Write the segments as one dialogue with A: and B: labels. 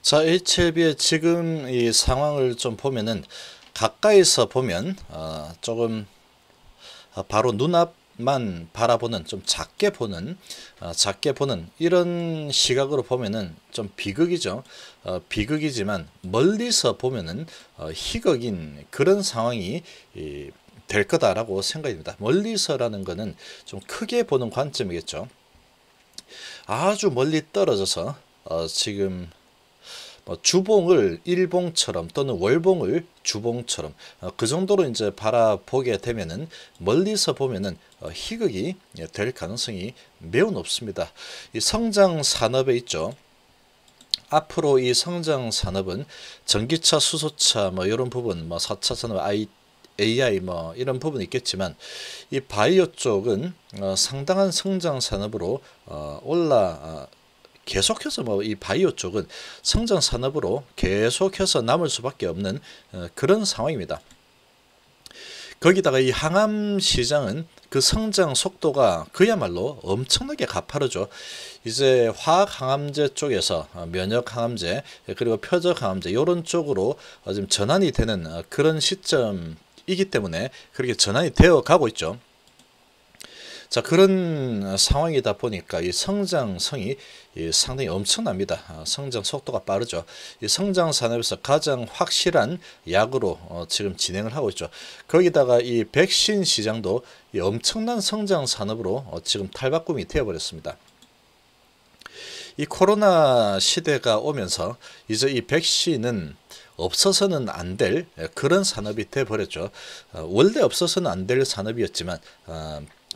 A: 자, HLB의 지금 이 상황을 좀 보면은 가까이서 보면 조금 바로 눈앞만 바라보는 좀 작게 보는 이런 시각으로 보면은 좀 비극이죠. 비극이지만 멀리서 보면은 희극인 그런 상황이 될 거다라고 생각됩니다. 멀리서라는 거는 좀 크게 보는 관점이겠죠. 아주 멀리 떨어져서 지금 주봉을 일봉처럼 또는 월봉을 주봉처럼 그 정도로 이제 바라보게 되면은 멀리서 보면은 희극이 될 가능성이 매우 높습니다. 이 성장 산업에 있죠. 앞으로 이 성장 산업은 전기차, 수소차 이런 부분, 4차 산업, AI 이런 부분이 있겠지만 이 바이오 쪽은 상당한 성장 산업으로 계속해서 이 바이오 쪽은 성장 산업으로 계속해서 남을 수밖에 없는 그런 상황입니다. 거기다가 이 항암 시장은 그 성장 속도가 그야말로 엄청나게 가파르죠. 이제 화학 항암제 쪽에서 면역 항암제 그리고 표적 항암제 이런 쪽으로 지금 전환이 되는 그런 시점이기 때문에 그렇게 전환이 되어 가고 있죠. 자, 그런 상황이다 보니까 이 성장성이 상당히 엄청납니다. 성장 속도가 빠르죠. 이 성장 산업에서 가장 확실한 약으로 지금 진행을 하고 있죠. 거기다가 이 백신 시장도 이 엄청난 성장 산업으로 지금 탈바꿈이 되어버렸습니다. 이 코로나 시대가 오면서 이제 이 백신은 없어서는 안 될 그런 산업이 되어버렸죠. 원래 없어서는 안 될 산업이었지만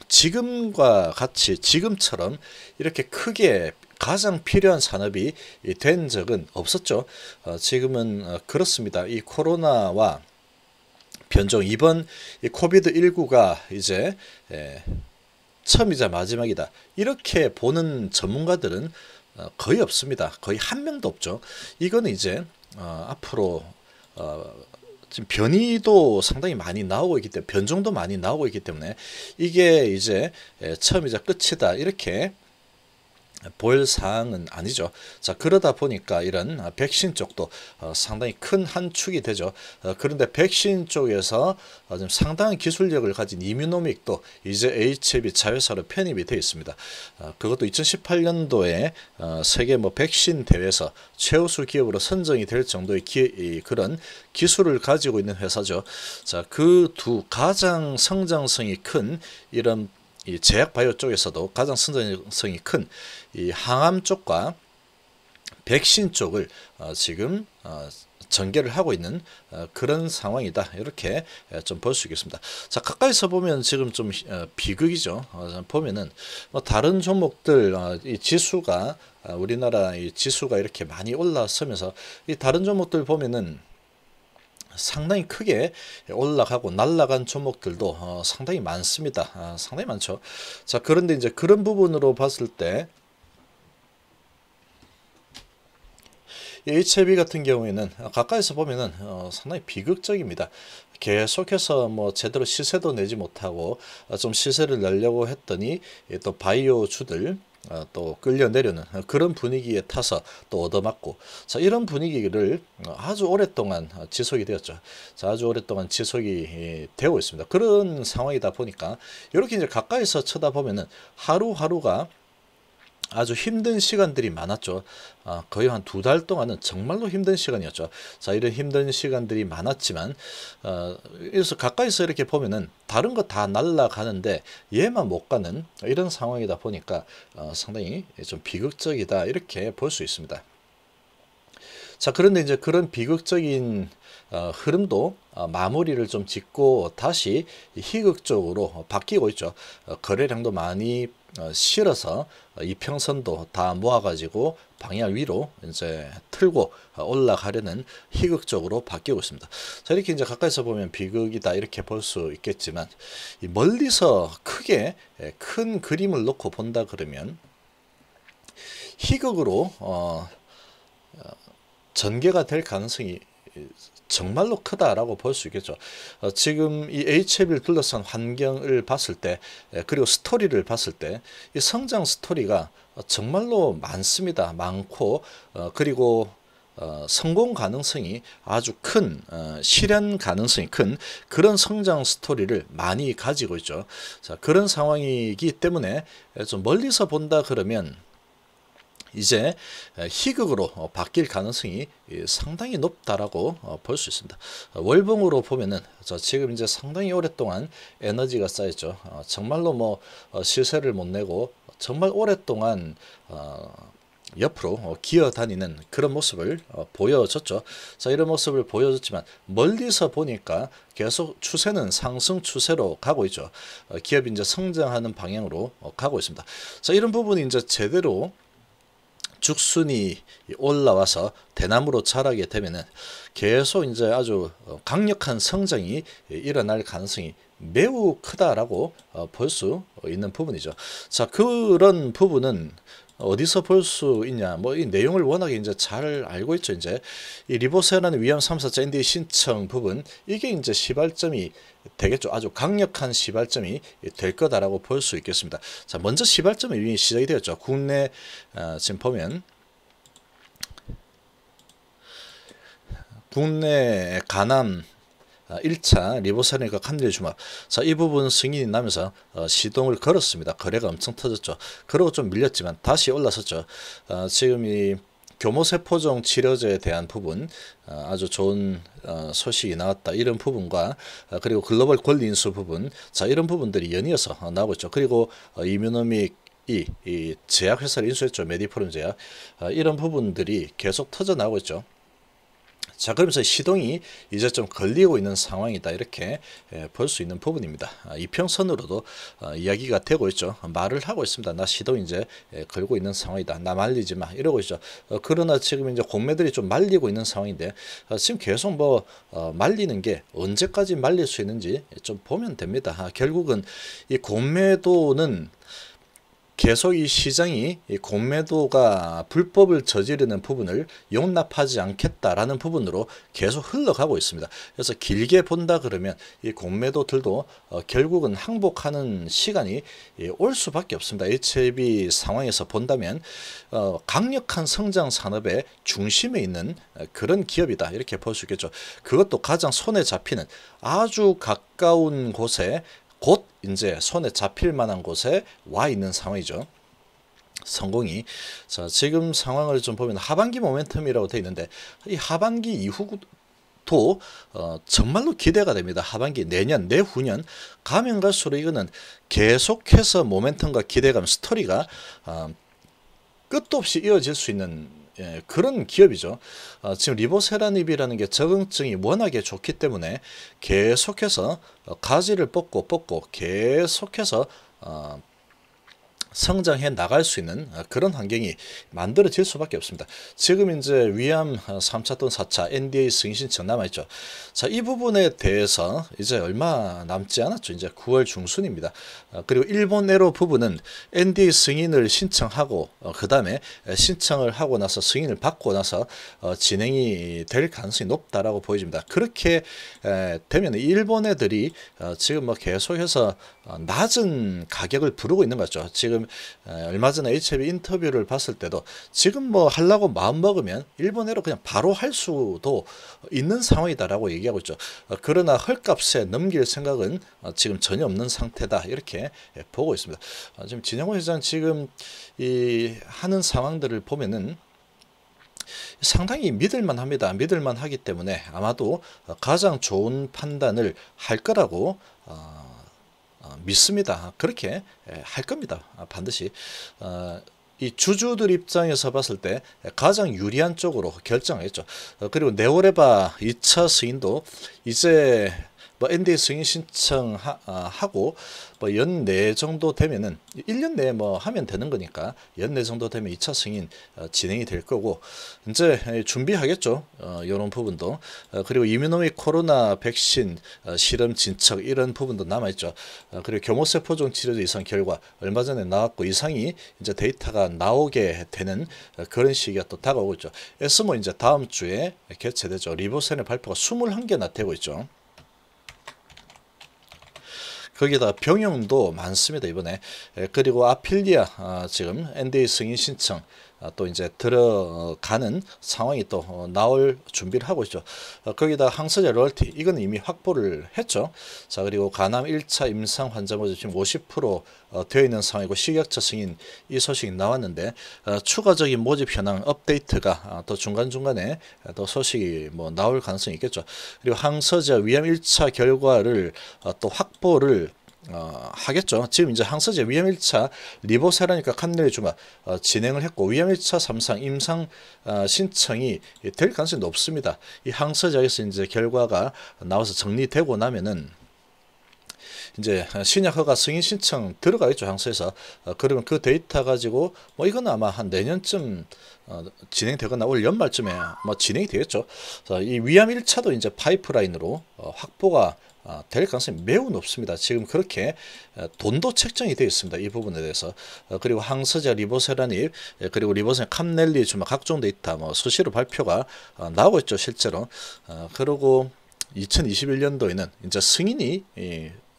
A: 지금과 같이 지금처럼 이렇게 크게 가장 필요한 산업이 된 적은 없었죠. 지금은 그렇습니다. 이 코로나와 변종 이번 코비드19가 이제 처음이자 마지막이다. 이렇게 보는 전문가들은 거의 없습니다. 거의 한 명도 없죠. 이거는 이제 앞으로 지금 변이도 상당히 많이 나오고 있기 때문에 변종도 많이 나오고 있기 때문에 이게 이제 처음이자 끝이다 이렇게 볼 사항은 아니죠. 자, 그러다 보니까 이런 백신 쪽도 상당히 큰 한 축이 되죠. 그런데 백신 쪽에서 좀 상당한 기술력을 가진 이뮤노믹도 이제 HLB 자회사로 편입이 되어 있습니다. 그것도 2018년도에 세계 백신 대회에서 최우수 기업으로 선정이 될 정도의 그런 기술을 가지고 있는 회사죠. 자, 그 두 가장 성장성이 큰 이런 이 제약 바이오 쪽에서도 가장 성장성이 큰 이 항암 쪽과 백신 쪽을 지금 전개를 하고 있는 그런 상황이다. 이렇게 좀 볼 수 있겠습니다. 자, 가까이서 보면 지금 좀 비극이죠. 보면은 다른 종목들 이 지수가 우리나라 이 지수가 이렇게 많이 올라서면서 이 다른 종목들 보면은 상당히 크게 올라가고 날아간 종목들도 상당히 많습니다. 상당히 많죠. 자, 그런데 이제 그런 부분으로 봤을 때 HLB 같은 경우에는 가까이서 보면은 상당히 비극적입니다. 계속해서 제대로 시세도 내지 못하고 좀 시세를 내려고 했더니 또 바이오주들 또 끌려 내려는 그런 분위기에 타서 또 얻어맞고, 자, 이런 분위기를 아주 오랫동안 지속이 되었죠. 자, 아주 오랫동안 지속이 되고 있습니다. 그런 상황이다 보니까 이렇게 이제 가까이서 쳐다보면은 하루하루가 아주 힘든 시간들이 많았죠. 거의 한 2달 동안은 정말로 힘든 시간이었죠. 자, 이런 힘든 시간들이 많았지만 그래서 가까이서 이렇게 보면은 다른 거 다 날아가는데 얘만 못 가는 이런 상황이다 보니까 상당히 좀 비극적이다 이렇게 볼 수 있습니다. 자, 그런데 이제 그런 비극적인 흐름도 마무리를 좀 짓고 다시 희극적으로 바뀌고 있죠. 거래량도 많이 실어서 이평선도 다 모아가지고 방향 위로 이제 틀고 올라가려는 희극적으로 바뀌고 있습니다. 자, 이렇게 이제 가까이서 보면 비극이다 이렇게 볼 수 있겠지만 멀리서 크게 큰 그림을 놓고 본다 그러면 희극으로 전개가 될 가능성이 정말로 크다라고 볼 수 있겠죠. 지금 이 HLB를 둘러싼 환경을 봤을 때 그리고 스토리를 봤을 때 이 성장 스토리가 정말로 많습니다. 많고 그리고 성공 가능성이 아주 큰 실현 가능성이 큰 그런 성장 스토리를 많이 가지고 있죠. 자, 그런 상황이기 때문에 좀 멀리서 본다 그러면 이제 희극으로 바뀔 가능성이 상당히 높다라고 볼 수 있습니다. 월봉으로 보면은 지금 이제 상당히 오랫동안 에너지가 쌓였죠. 정말로 뭐 실세를 못 내고 정말 오랫동안 옆으로 기어다니는 그런 모습을 보여줬죠. 자, 이런 모습을 보여줬지만 멀리서 보니까 계속 추세는 상승 추세로 가고 있죠. 기업이 이제 성장하는 방향으로 가고 있습니다. 자, 이런 부분이 이제 제대로 죽순이 올라와서 대나무로 자라게 되면은 계속 이제 아주 강력한 성장이 일어날 가능성이 매우 크다라고 볼 수 있는 부분이죠. 자, 그런 부분은 어디서 볼 수 있냐? 뭐 이 내용을 워낙에 이제 잘 알고 있죠. 이제 이 리보세라는 위험 3사자 NDA 신청 부분 이게 이제 시발점이 되겠죠. 아주 강력한 시발점이 될 거다라고 볼 수 있겠습니다. 자, 먼저 시발점이 이미 시작이 되었죠. 국내 지금 보면 국내 가남 1차 리보세라니까 칸딜주마. 자, 이 부분 승인이 나면서 시동을 걸었습니다. 거래가 엄청 터졌죠. 그러고 좀 밀렸지만 다시 올라섰죠. 지금 이 교모세포종 치료제에 대한 부분 아주 좋은 소식이 나왔다. 이런 부분과 그리고 글로벌 권리 인수 부분, 자, 이런 부분들이 연이어서 나오고 있죠. 그리고 이뮤노믹 이 제약회사를 인수했죠. 메디포름 제약. 이런 부분들이 계속 터져 나오고 있죠. 자, 그러면서 시동이 이제 좀 걸리고 있는 상황이다. 이렇게 볼 수 있는 부분입니다. 이평선으로도 이야기가 되고 있죠. 말을 하고 있습니다. 나 시동 이제 걸고 있는 상황이다. 나 말리지 마. 이러고 있죠. 그러나 지금 이제 공매들이 좀 말리고 있는 상황인데 지금 계속 뭐 말리는 게 언제까지 말릴 수 있는지 좀 보면 됩니다. 결국은 이 공매도는 계속 이 시장이 이 공매도가 불법을 저지르는 부분을 용납하지 않겠다라는 부분으로 계속 흘러가고 있습니다. 그래서 길게 본다 그러면 이 공매도들도 결국은 항복하는 시간이 올 수밖에 없습니다. HLB 상황에서 본다면 강력한 성장 산업의 중심에 있는 그런 기업이다. 이렇게 볼 수 있겠죠. 그것도 가장 손에 잡히는 아주 가까운 곳에 곧 이제 손에 잡힐 만한 곳에 와 있는 상황이죠. 성공이. 자, 지금 상황을 좀 보면 하반기 모멘텀이라고 되어 있는데 이 하반기 이후도 정말로 기대가 됩니다. 하반기 내년 내후년 가면 갈수록 이거는 계속해서 모멘텀과 기대감 스토리가 끝도 없이 이어질 수 있는 그런 기업이죠. 지금 리보세라닙이라는 게 적응증이 워낙에 좋기 때문에 계속해서 가지를 뽑고 계속해서 성장해 나갈 수 있는 그런 환경이 만들어질 수밖에 없습니다. 지금 이제 위암 3차 또는 4차 NDA 승인 신청 남아있죠. 자, 이 부분에 대해서 이제 얼마 남지 않았죠. 이제 9월 중순입니다. 그리고 일본 내로 부분은 NDA 승인을 신청하고 그 다음에 신청을 하고 나서 승인을 받고 나서 진행이 될 가능성이 높다라고 보여집니다. 그렇게 되면 일본 애들이 지금 뭐 계속해서 낮은 가격을 부르고 있는 거죠. 지금 얼마 전에 HLB 인터뷰를 봤을 때도 지금 뭐 하려고 마음 먹으면 일본애로 그냥 바로 할 수도 있는 상황이다라고 얘기하고 있죠. 그러나 헐값에 넘길 생각은 지금 전혀 없는 상태다. 이렇게 보고 있습니다. 지금 진영호 회장 지금 이 하는 상황들을 보면은 상당히 믿을만 합니다. 믿을만 하기 때문에 아마도 가장 좋은 판단을 할 거라고 믿습니다. 그렇게 할 겁니다. 반드시. 이 주주들 입장에서 봤을 때 가장 유리한 쪽으로 결정하겠죠. 그리고 네오레바 2차 승인도 이제 뭐 NDA 승인 신청하고 뭐 연내 정도 되면은 1년 내에 뭐 하면 되는 거니까 연내 정도 되면 2차 승인 진행이 될 거고 이제 준비하겠죠. 이런 부분도 그리고 이뮤노믹 코로나 백신 실험 진척 이런 부분도 남아 있죠. 그리고 교모세포종 치료제 이상 결과 얼마 전에 나왔고 이상이 이제 데이터가 나오게 되는 그런 시기가 또 다가오고 있죠. 에스모 이제 다음 주에 개최되죠. 리보센의 발표가 21개나 되고 있죠. 거기다 병용도 많습니다. 이번에. 그리고 아필리아 지금 NDA 승인 신청 또 이제 들어가는 상황이 또 나올 준비를 하고 있죠. 거기다 항서제 로열티 이건 이미 확보를 했죠. 자, 그리고 간암 1차 임상 환자 모집 지금 50% 되어 있는 상황이고 식약처 승인 이 소식이 나왔는데 추가적인 모집 현황 업데이트가 또 중간중간에 또 소식이 뭐 나올 가능성이 있겠죠. 그리고 항서제 위암 1차 결과를 또 확보를 하겠죠. 지금 이제 항서제 위암 1차 리보세라니까 칸넬리주마 진행을 했고 위암 1차 3상 임상 신청이 될 가능성이 높습니다. 이 항서제에서 이제 결과가 나와서 정리되고 나면은 이제 신약 허가 승인 신청 들어가겠죠. 항소에서. 그러면 그 데이터 가지고 뭐 이건 아마 한 내년쯤 진행되거나 올 연말쯤에 뭐 진행이 되겠죠. 이 위암 1차도 이제 파이프라인으로 확보가 될 가능성이 매우 높습니다. 지금 그렇게 돈도 책정이 되어 있습니다. 이 부분에 대해서. 그리고 항서제 리보세라닙 그리고 리보세라닙 캄넬리주마 각종 데이터 뭐 수시로 발표가 나오고 있죠. 실제로. 그리고 2021년도에는 이제 승인이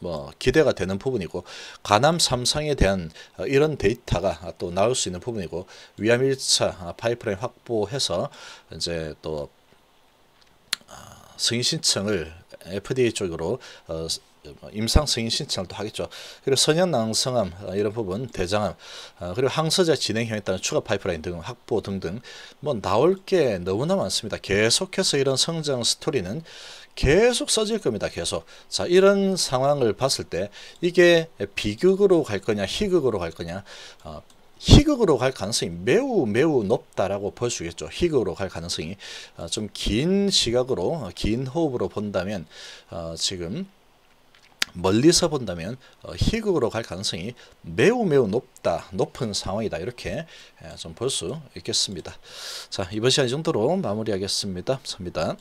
A: 뭐 기대가 되는 부분이고 간암 3상에 대한 이런 데이터가 또 나올 수 있는 부분이고 위암 1차 파이프라인 확보해서 이제 또 승인 신청을 FDA 쪽으로 임상 승인 신청을 또 하겠죠. 그리고 선형낭성암 이런 부분, 대장암 그리고 항서제 진행형에 따른 추가 파이프라인 등 확보 등등 뭐 나올 게 너무나 많습니다. 계속해서 이런 성장 스토리는 계속 써질 겁니다. 계속. 자, 이런 상황을 봤을 때 이게 비극으로 갈 거냐 희극으로 갈 거냐 희극으로 갈 가능성이 매우 높다라고 볼 수 있겠죠. 희극으로 갈 가능성이 좀 긴 시각으로 긴 호흡으로 본다면 지금 멀리서 본다면 희극으로 갈 가능성이 매우 높은 상황이다. 이렇게 좀 볼 수 있겠습니다. 자, 이번 시간 이 정도로 마무리하겠습니다. 감사합니다.